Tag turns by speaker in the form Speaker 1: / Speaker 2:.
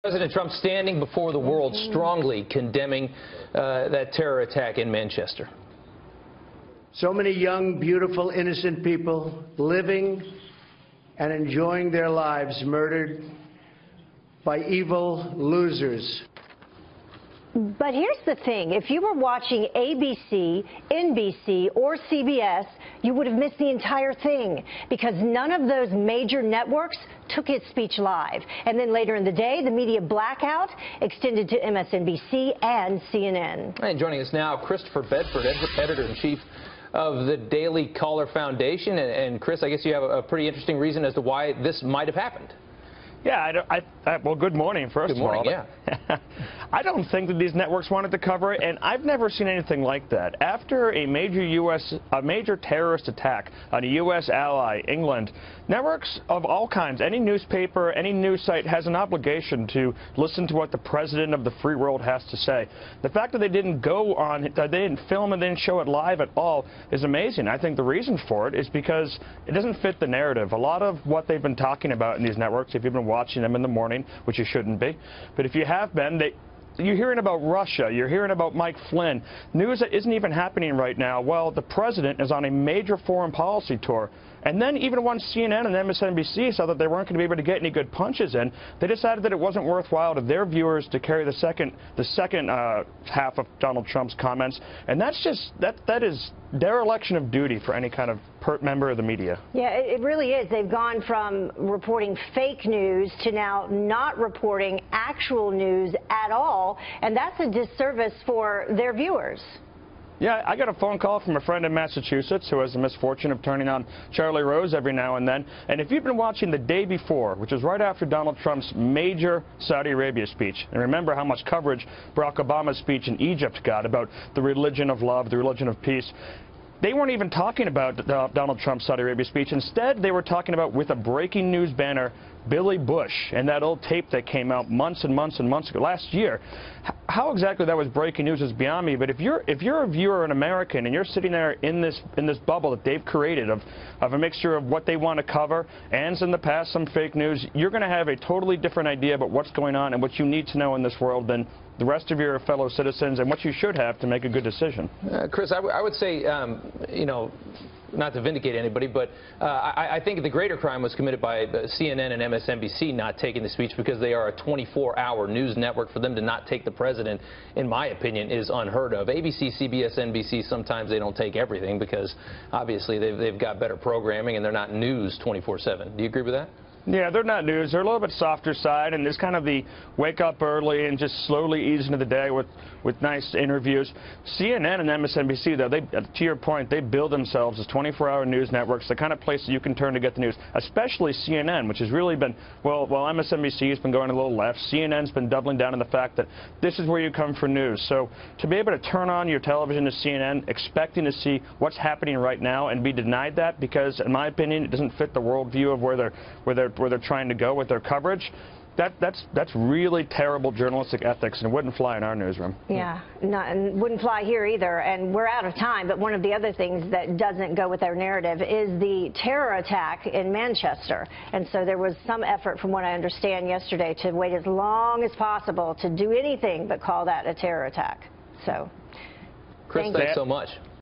Speaker 1: President Trump standing before the world strongly condemning that terror attack in Manchester.
Speaker 2: So many young, beautiful, innocent people living and enjoying their lives murdered by evil losers.
Speaker 3: But here's the thing. If you were watching ABC, NBC, or CBS, you would have missed the entire thing because none of those major networks took his speech live. And then later in the day, the media blackout extended to MSNBC and CNN.
Speaker 1: And joining us now, Christopher Bedford, editor-in-chief of the Daily Caller Foundation. And Chris, I guess you have a pretty interesting reason as to why this might have happened.
Speaker 4: Yeah, well, good morning, first
Speaker 1: of all.
Speaker 4: Yeah. I don't think that these networks wanted to cover it, and I've never seen anything like that. After a major terrorist attack on a U.S. ally, England, networks of all kinds, any newspaper, any news site has an obligation to listen to what the president of the free world has to say. The fact that they didn't they didn't film and they didn't show it live at all is amazing. I think the reason for it is because it doesn't fit the narrative. A lot of what they've been talking about in these networks, if you've been watching them in the morning, which you shouldn't be, but if you have been, you're hearing about Russia, you're hearing about Mike Flynn, news that isn't even happening right now. Well, the president is on a major foreign policy tour. And then even once CNN and MSNBC saw that they weren't going to be able to get any good punches in, they decided that it wasn't worthwhile to their viewers to carry the second half of Donald Trump's comments. And that's just, that is dereliction of duty for any kind of member of the media.
Speaker 3: Yeah, it really is. They've gone from reporting fake news to now not reporting actual news at all. And that's a disservice for their viewers.
Speaker 4: Yeah, I got a phone call from a friend in Massachusetts who has the misfortune of turning on Charlie Rose every now and then. And if you've been watching the day before, which is right after Donald Trump's major Saudi Arabia speech, and remember how much coverage Barack Obama's speech in Egypt got about the religion of love, the religion of peace, they weren't even talking about Donald Trump's Saudi Arabia speech. Instead, they were talking about, with a breaking news banner, Billy Bush and that old tape that came out months and months and months ago, last year. How exactly that was breaking news is beyond me. But if you're a viewer, an American, and you're sitting there in this bubble that they've created of a mixture of what they want to cover and in the past some fake news, you're going to have a totally different idea about what's going on and what you need to know in this world than the rest of your fellow citizens, and what you should have to make a good decision.
Speaker 1: Chris, I would say, you know, not to vindicate anybody, but I think the greater crime was committed by CNN and MSNBC not taking the speech, because they are a 24-hour news network. For them to not take the president, in my opinion, is unheard of. ABC, CBS, NBC, sometimes they don't take everything because obviously they've got better programming and they're not news 24/7. Do you agree with that?
Speaker 4: Yeah, they're not news. They're a little bit softer side, and there's kind of the wake up early and just slowly ease into the day with nice interviews. CNN and MSNBC, though, to your point, they build themselves as 24-hour news networks, the kind of place that you can turn to get the news, especially CNN, which has really been, well, MSNBC has been going a little left. CNN's been doubling down on the fact that this is where you come for news. So to be able to turn on your television to CNN expecting to see what's happening right now and be denied that because, in my opinion, it doesn't fit the worldview of where they're trying to go with their coverage, that's really terrible journalistic ethics, and it wouldn't fly in our newsroom.
Speaker 3: Yeah, and wouldn't fly here either. And we're out of time, but one of the other things that doesn't go with their narrative is the terror attack in Manchester. And so there was some effort, from what I understand yesterday, to wait as long as possible to do anything but call that a terror attack. So,
Speaker 1: Chris, thanks so much.